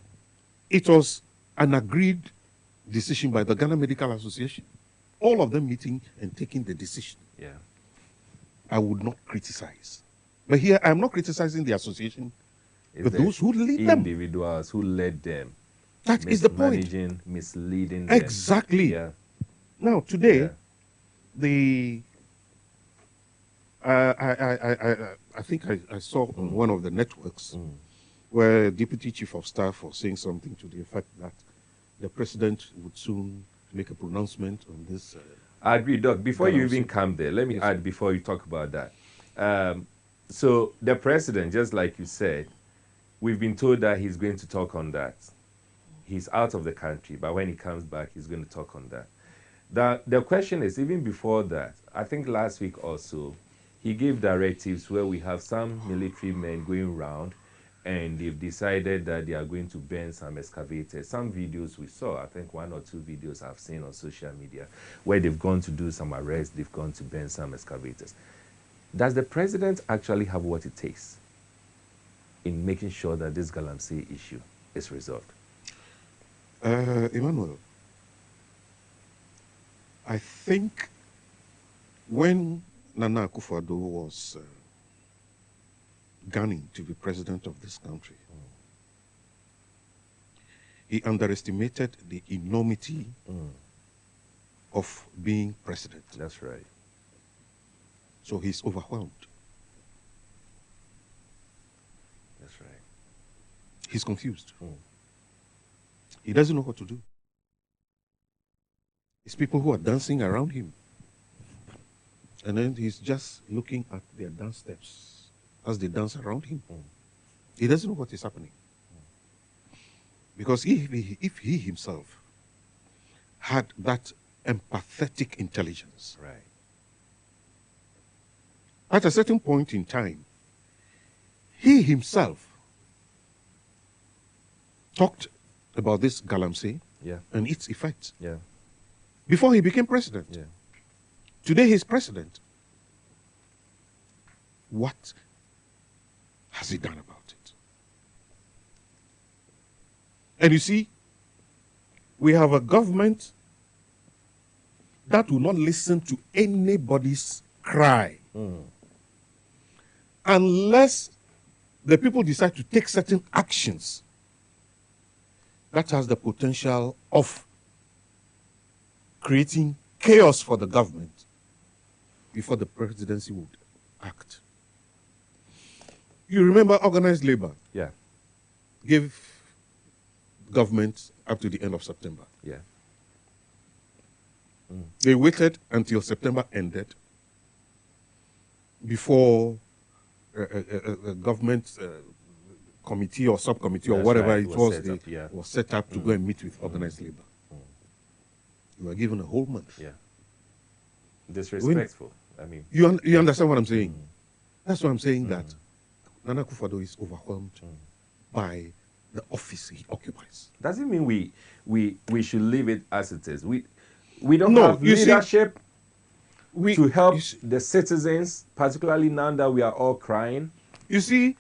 it was an agreed decision by the Ghana Medical Association, all of them meeting and taking the decision, Yeah. I would not criticize. But here, I'm not criticizing the association, but those who lead them. Individuals who led them. That is the point. Mismanaging, misleading them. Exactly. Yeah. Now, today, I think I saw on one of the networks where Deputy Chief of Staff was saying something to the effect that the president would soon make a pronouncement on this. I agree, Doc. Before you even Galamsey. come there, let me add before you talk about that. So the president, just like you said, we've been told that he's going to talk on that. He's out of the country, but when he comes back, he's going to talk on that. The question is, even before that, I think last week also, he gave directives where we have some military men going around and they've decided that they are going to burn some excavators. Some videos we saw, I think 1 or 2 videos I've seen on social media, where they've gone to do some arrests, they've gone to burn some excavators. Does the president actually have what it takes in making sure that this Galamsey issue is resolved? Emmanuel, I think when Nana Akufo-Addo was gunning to be president of this country, he underestimated the enormity of being president. That's right. So he's overwhelmed. That's right. He's confused. He doesn't know what to do. It's people who are dancing around him. And then he's just looking at their dance steps as they dance around him. He doesn't know what is happening. Because if he himself had that empathetic intelligence, Right. at a certain point in time, he himself talked about this Galamsey and its effects before he became president. Yeah. Today he's president. What has he done about it? And you see, we have a government that will not listen to anybody's cry unless the people decide to take certain actions, that has the potential of creating chaos for the government before the presidency would act. You remember organized labor? Yeah. Gave government up to the end of September. Yeah. They waited until September ended before a government committee or subcommittee or That's whatever right. it was, was set up to go and meet with organized labor. You were given a whole month. Yeah. Disrespectful. I mean, you understand what I'm saying? That's why I'm saying that Nana Akufo-Addo is overwhelmed by the office he occupies. Doesn't mean we should leave it as it is. We don't No, have you see, leadership to help the citizens, particularly now that we are all crying. You see,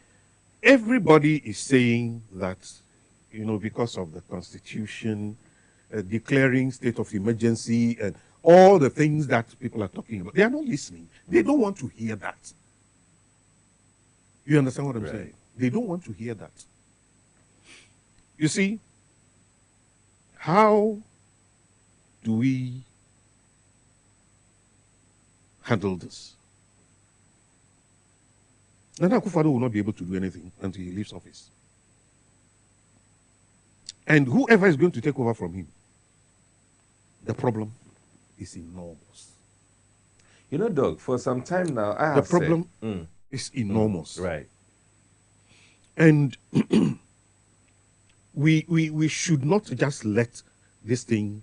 everybody is saying that, because of the Constitution, declaring state of emergency and all the things that people are talking about. They are not listening. They don't want to hear that. You understand what I'm saying? They don't want to hear that. You see, how do we handle this? Nana Akufo-Addo will not be able to do anything until he leaves office. And whoever is going to take over from him, the problem is enormous. You know, Doug, for some time now, I have the problem is enormous. Right. And we should not just let this thing,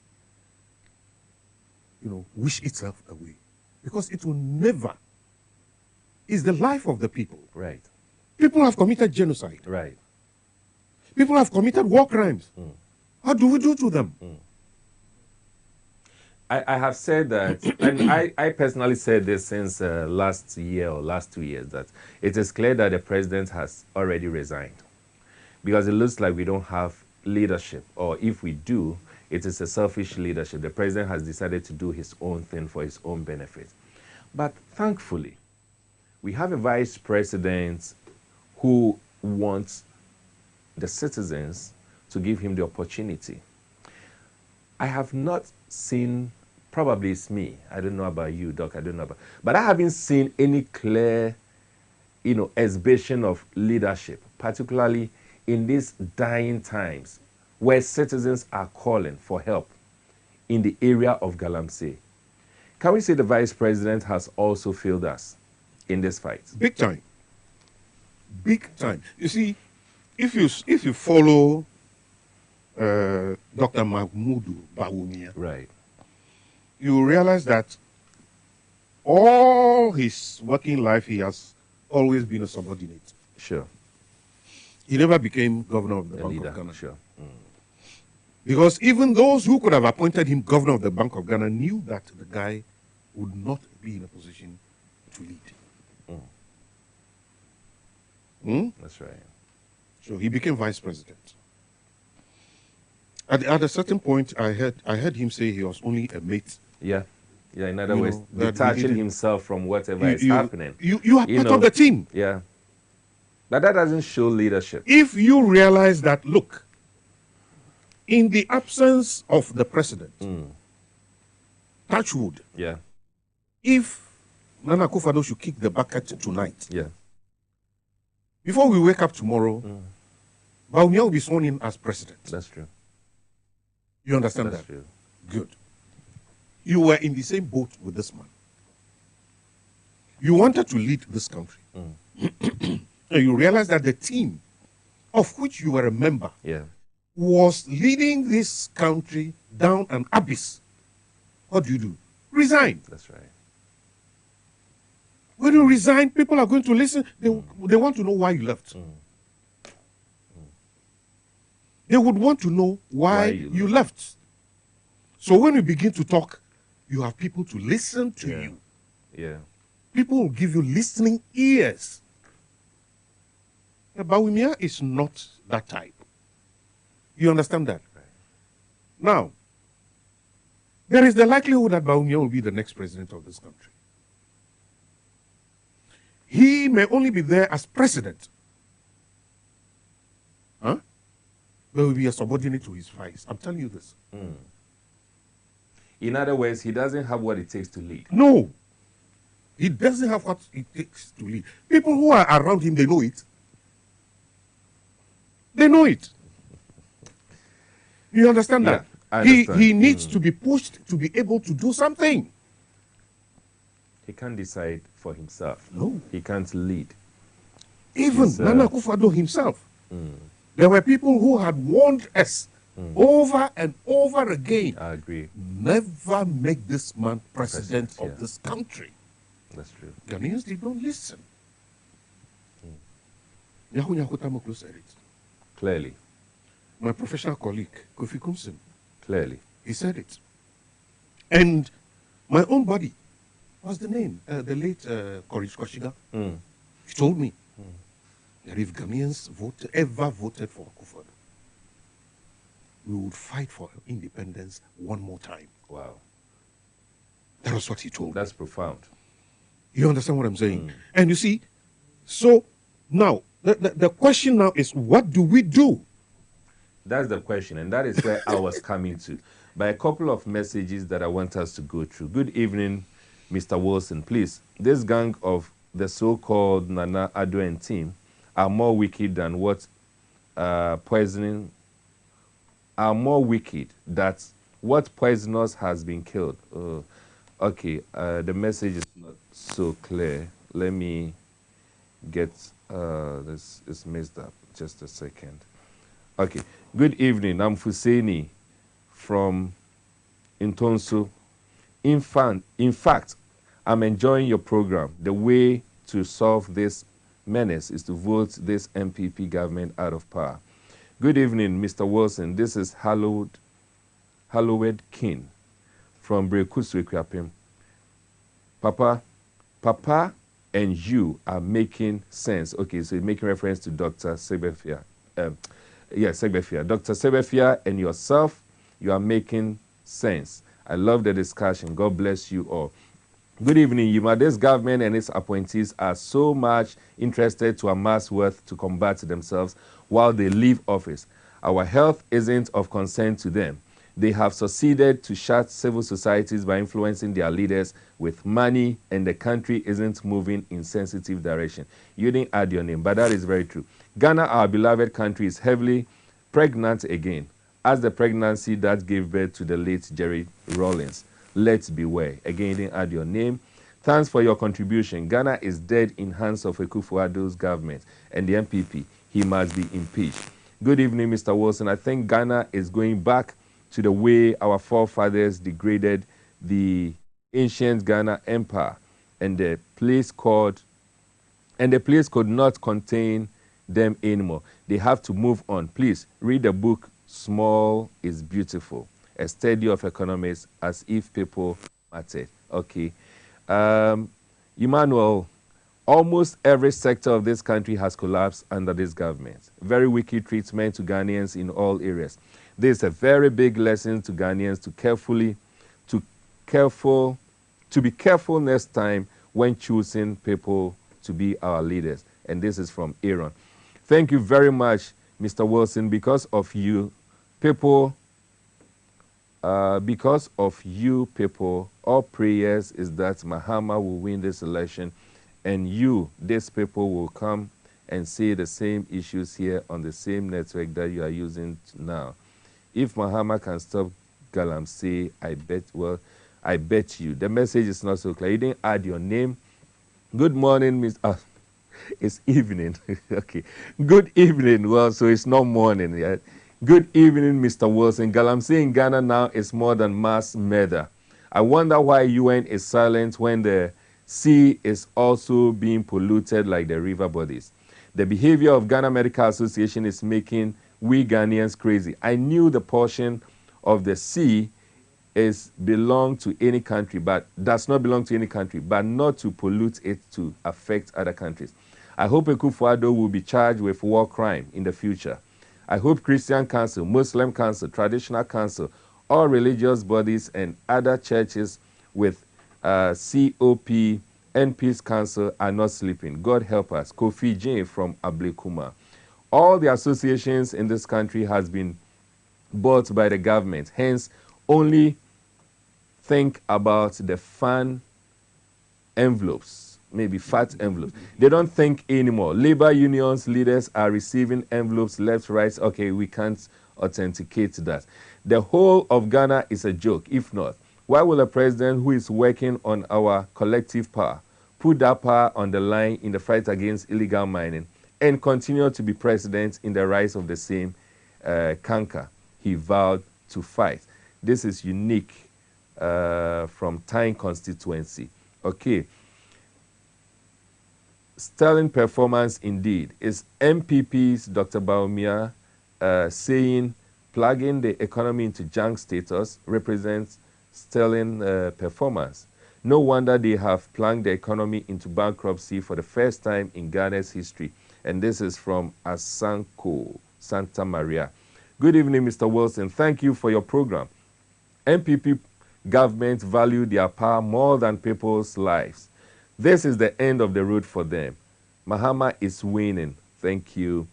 wish itself away. Because it will never. It's the life of the people. Right. People have committed genocide. Right. People have committed war crimes. What do we do to them? I have said that, and I personally said this since last year or last 2 years, that it is clear that the president has already resigned. Because it looks like we don't have leadership, or if we do, it is a selfish leadership. The president has decided to do his own thing for his own benefit. But thankfully, we have a vice president who wants the citizens to give him the opportunity. I have not seen, probably it's me, I don't know about you, Doc, I don't know about, but I haven't seen any clear, exhibition of leadership, particularly in these dying times where citizens are calling for help in the area of Galamsey. Can we say the vice president has also failed us in this fight? Big time. Big time. You see, if you follow Dr. Mahmoud Bawumia, right, you realize that all his working life he has always been a subordinate. Sure. He never became governor of the Bank leader, of Ghana. sure. Because even those who could have appointed him governor of the Bank of Ghana knew that the guy would not be in a position to lead. That's right. So he became vice president. At a certain point, I heard him say he was only a mate. Yeah. Yeah, in other words, detaching himself from whatever is happening. You are part of the team. Yeah. But that doesn't show leadership. If you realize that, look, in the absence of the president, touch wood, yeah, if Nana Akufo-Addo should kick the bucket tonight, yeah, before we wake up tomorrow, Bawumia will be sworn in as president. That's true. You understand That's that? true. Good. You were in the same boat with this man. You wanted to lead this country. And you realized that the team of which you were a member was leading this country down an abyss. What do? Resign. That's right. When you resign, people are going to listen. They want to know why you left. They would want to know why you left. So when you begin to talk, you have people to listen to you. Yeah. People will give you listening ears. Bawumia is not that type. You understand that? Right. Now, there is the likelihood that Bawumia will be the next president of this country. He may only be there as president, Huh? There will be a subordinate to his vice. I'm telling you this. In other words, he doesn't have what it takes to lead. No. He doesn't have what it takes to lead. People who are around him, they know it. They know it. You understand that? I understand. He needs to be pushed to be able to do something. He can't decide for himself. No. He can't lead. Even Nana Akufo-Addo himself. There were people who had warned us over and over again. I agree. Never make this man president of this country. That's true. Ghanaians did not listen. Yahu Nyakota said it. Clearly. My professional colleague, Kofi Kumsin, Clearly. he said it. And my own body, what's the name? The late Courage Koshiga. He told me that if Ghanaians ever voted for Akufo-Addo, we would fight for independence one more time. Wow. That was what he told me. That's profound. You understand what I'm saying? And you see, so now, the question now is, what do we do? That's the question, and that is where I was coming to. By a couple of messages that I want us to go through. Good evening, Mr. Wilson. Please, this gang of the so-called Nana Addo and team are more wicked than what poisoning, are more wicked that what poisonous has been killed. Okay, the message is not so clear. Let me get this is messed up. Just a second. Okay. Good evening. I'm Fuseni from Intonso. In fact, I'm enjoying your program. The way to solve this menace is to vote this MPP government out of power. Good evening, Mr. Wilson. This is Hallowed King from Brekusu Ekwapim. Papa and you are making sense. Okay, so you're making reference to Dr. Sebefia. Sebefia. Dr. Sebefia and yourself, you are making sense. I love the discussion. God bless you all. Good evening, Yuma. This government and its appointees are so much interested to amass wealth to combat themselves while they leave office. Our health isn't of concern to them. They have succeeded to shut civil societies by influencing their leaders with money, and the country isn't moving in sensitive direction. You didn't add your name, but that is very true. Ghana, our beloved country, is heavily pregnant again, as the pregnancy that gave birth to the late Jerry Rawlings. Let's beware. Again, you didn't add your name. Thanks for your contribution. Ghana is dead in hands of Akufo-Addo's government and the MPP. He must be impeached. Good evening, Mr. Wilson. I think Ghana is going back to the way our forefathers degraded the ancient Ghana Empire, and the place could not contain them anymore. They have to move on. Please read the book Small is Beautiful, a study of economics as if people mattered. Okay. Emmanuel, almost every sector of this country has collapsed under this government. Very wicked treatment to Ghanaians in all areas. This is a very big lesson to Ghanaians to be careful next time when choosing people to be our leaders. And this is from Aaron. Thank you very much, Mr. Wilson. Because of you people, all prayers is that Mahama will win this election, and these people, will come and see the same issues here on the same network that you are using now. If Mahama can stop Galamsey, I bet you. The message is not so clear. You didn't add your name. Good morning, Miss. It's evening. Okay. Good evening. Well, so it's not morning yet. Good evening, Mr. Wilson. Galamsey in Ghana now is more than mass murder. I wonder why UN is silent when the sea is also being polluted like the river bodies. The behavior of Ghana Medical Association is making we Ghanaians crazy. I knew the portion of the sea belong to any country, but does not belong to any country, but not to pollute it to affect other countries. I hope Akufo-Addo will be charged with war crime in the future. I hope Christian Council, Muslim Council, Traditional Council, all religious bodies and other churches with COP and Peace Council are not sleeping. God help us. Kofi Jane from Ablekuma. All the associations in this country has been bought by the government. Hence, only think about the fun envelopes, maybe fat envelopes. They don't think anymore. Labor unions leaders are receiving envelopes left, right. Okay, we can't authenticate that. The whole of Ghana is a joke. If not, why will a president who is working on our collective power put that power on the line in the fight against illegal mining and continue to be president in the rise of the same canker he vowed to fight? This is unique from Tyne constituency. Okay. Sterling performance indeed. Is MPP's Dr. Baumia saying plugging the economy into junk status represents sterling performance? No wonder they have plunged the economy into bankruptcy for the first time in Ghana's history. And this is from Asanko, Santa Maria. Good evening, Mr. Wilson. Thank you for your program. MPP governments value their power more than people's lives. This is the end of the road for them. Mahama is winning. Thank you.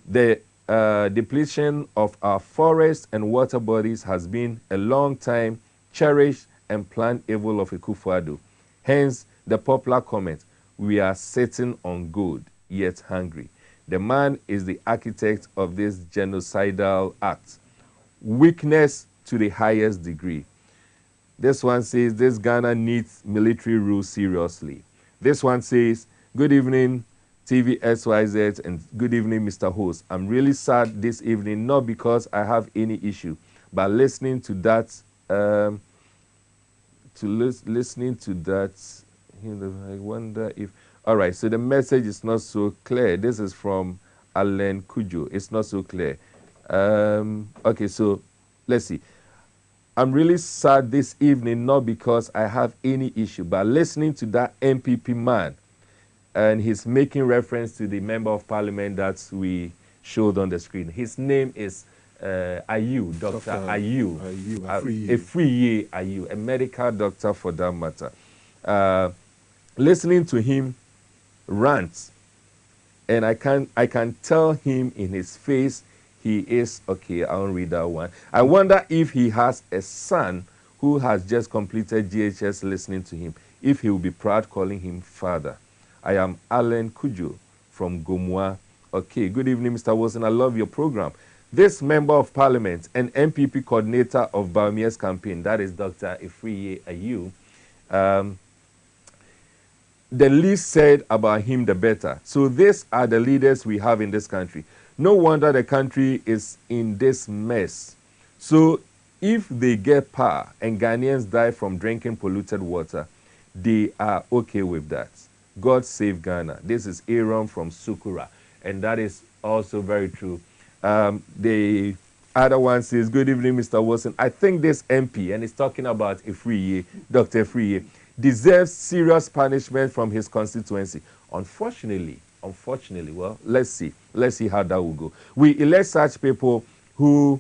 The depletion of our forests and water bodies has been a long time cherished and planned evil of Akufo-Addo. Hence, the popular comment, we are sitting on gold, yet hungry. The man is the architect of this genocidal act. Weakness to the highest degree. This one says, this Ghana needs military rule seriously. This one says, good evening, TV XYZ, and good evening, Mr. Host. I'm really sad this evening, not because I have any issue, but listening to that, listening to that, I wonder if, all right, so the message is not so clear. This is from Alan Kujo. It's not so clear. Okay, so let's see. I'm really sad this evening, not because I have any issue, but listening to that MPP man, and he's making reference to the member of parliament that we showed on the screen. His name is Ayu, Dr. Ayu. Efriye Ayu, a medical doctor for that matter. Listening to him rant, and I can tell him in his face, he is, okay, I won't read that one. I wonder if he has a son who has just completed GHS listening to him, if he will be proud calling him father. I am Alan Kujo from Gomwa. Okay, good evening, Mr. Wilson. I love your program. This member of parliament and MPP coordinator of Baumia's campaign, that is Dr. Efriye Ayu, the least said about him, the better. So these are the leaders we have in this country. No wonder the country is in this mess. So if they get power and Ghanaians die from drinking polluted water, they are okay with that. God save Ghana. This is Aaron from Sukura. And that is also very true. The other one says, good evening, Mr. Wilson. I think this MP, and he's talking about Efriye, Dr. Efriye, deserves serious punishment from his constituency. Unfortunately, well, let's see how that will go. We elect such people who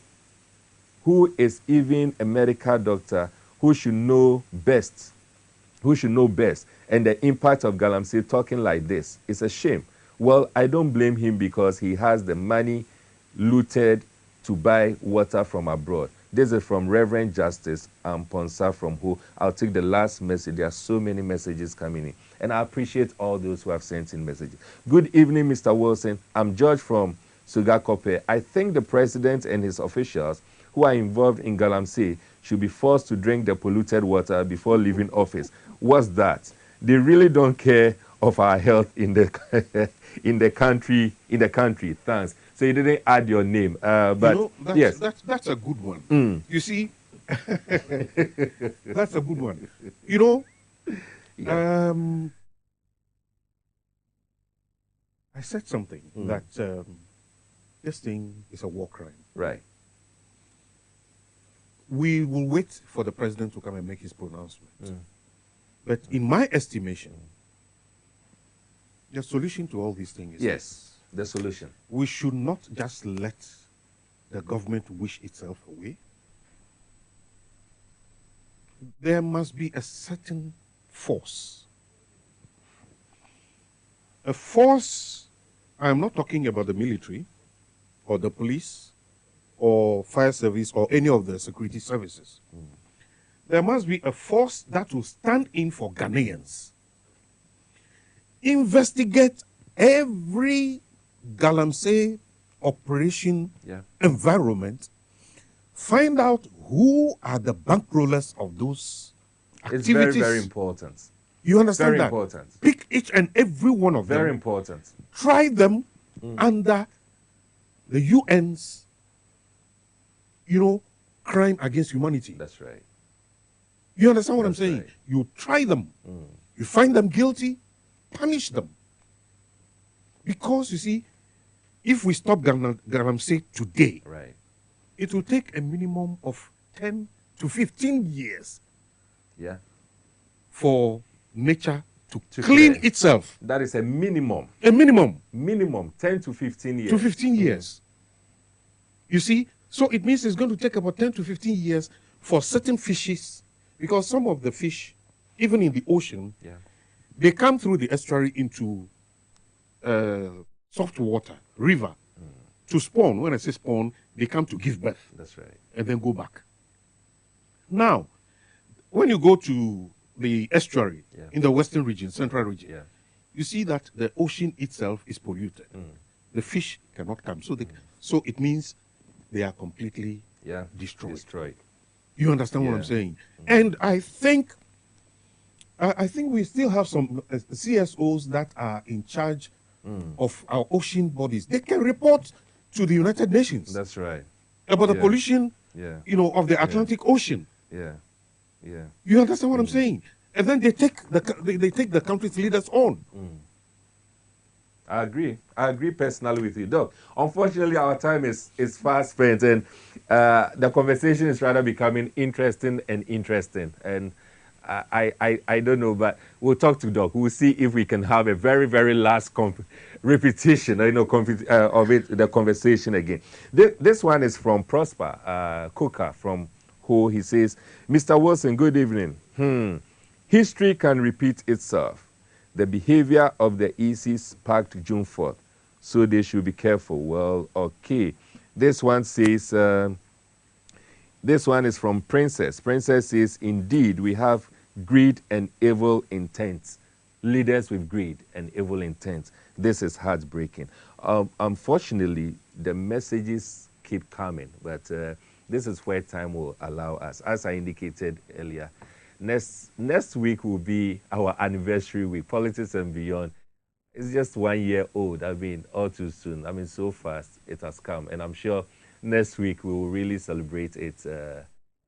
is even a medical doctor who should know best, and the impact of Galamsey talking like this is a shame. Well, I don't blame him because he has the money looted to buy water from abroad. This is from Reverend Justice Amponsa from who. I'll take the last message. There are so many messages coming in. And I appreciate all those who have sent in messages. Good evening, Mr. Wilson. I'm George from Sugakope. I think the president and his officials who are involved in Galamsey should be forced to drink the polluted water before leaving office. What's that? They really don't care of our health in the in the country. Thanks. So you didn't add your name, but yes, that's a good one. You see, that's a good one. You know, yeah. I said something that this thing is a war crime. Right. We will wait for the president to come and make his pronouncement. But in my estimation, the solution to all these things is yes, the solution. We should not just let the government wish itself away. There must be a certain force. A force, I'm not talking about the military, or the police or fire service or any of the security services. There must be a force that will stand in for Ghanaians. Investigate every Galamsey operation environment. Find out who are the bankrollers of those activities. It's very, very important. You understand very that? Important. Pick each and every one of them. Very important. Try them under the UN's, crime against humanity. That's right. You understand what I'm That's saying? right. You try them. You find them guilty, punish them. Because, you see, if we stop Galamsey today, Right. it will take a minimum of 10 to 15 years Yeah. for nature to clean clear. itself. That is a minimum. A minimum. Minimum 10 to 15 years. To 15 years. You see, so it means it's going to take about 10 to 15 years for certain fishes, because some of the fish, even in the ocean, they come through the estuary into soft water, river, to spawn. When I say spawn, they come to give birth. That's right. And then go back. Now, when you go to the estuary in the western region, central region, you see that the ocean itself is polluted. The fish cannot come. So it means they are completely destroyed. You understand what I'm saying? And I think we still have some CSOs that are in charge of our ocean bodies. They can report to the United Nations. That's right. About the pollution, of the Atlantic Ocean. Yeah. Yeah. You understand what I'm saying? And then they take the country's leaders on. I agree personally with you, Doc. Unfortunately, our time is fast spent, and the conversation is rather becoming interesting. And I don't know, but we'll talk to Doc. We'll see if we can have a very, very last repetition, of it, the conversation again. This one is from Prosper Coker from Ho. He says, Mr. Wilson, good evening. History can repeat itself. The behavior of the EC sparked June 4th, so they should be careful. Well, okay. This one says, this one is from Princess. Princess says, indeed, we have greed and evil intent. Leaders with greed and evil intent. This is heartbreaking. Unfortunately, the messages keep coming, but this is where time will allow us. As I indicated earlier, next week will be our anniversary week, Politics and Beyond. It's just 1 year old. I mean, all too soon. I mean, so fast it has come. And I'm sure next week we will really celebrate it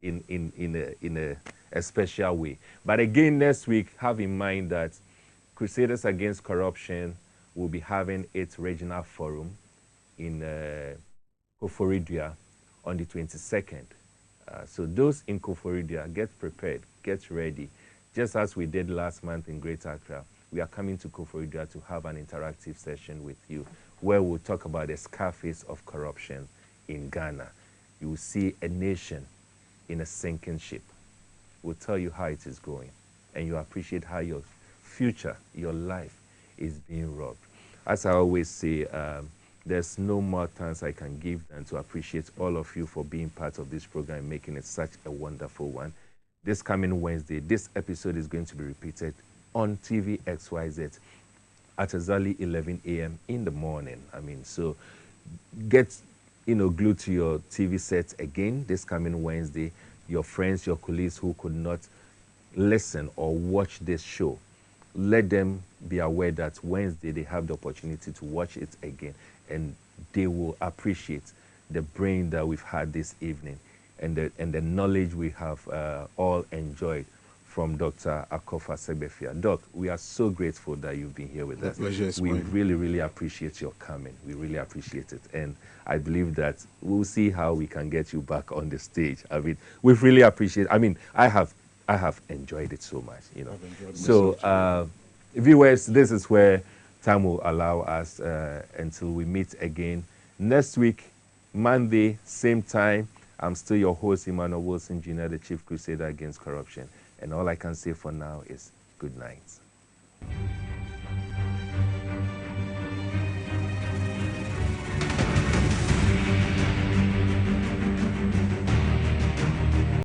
in a special way. But again, next week, have in mind that Crusaders Against Corruption will be having its regional forum in Koforidua on the 22nd. So those in Koforidua, get prepared, get ready. Just as we did last month in Greater Accra, we are coming to Koforidua to have an interactive session with you where we'll talk about the scarface of corruption in Ghana. You will see a nation in a sinking ship. We'll tell you how it is going, and you appreciate how your future, your life is being robbed. As I always say, there's no more thanks I can give than to appreciate all of you for being part of this program and making it such a wonderful one. This coming Wednesday, this episode is going to be repeated on TV XYZ at exactly 11 a.m. in the morning. I mean, so get, glued to your TV sets again this coming Wednesday. Your friends, your colleagues who could not listen or watch this show, let them be aware that Wednesday they have the opportunity to watch it again, and they will appreciate the brain that we've had this evening and the knowledge we have all enjoyed from Dr. Akofa Segbefia. Doc, we are so grateful that you've been here with us. Pleasure is We mine. really, really appreciate your coming. We really appreciate it. And I believe that we'll see how we can get you back on the stage. I mean, we've really appreciated. I mean, I have enjoyed it so much, So, viewers, this is where time will allow us until we meet again next week, Monday, same time. I'm still your host, Emmanuel Wilson Jr., the Chief Crusader Against Corruption. And all I can say for now is good night.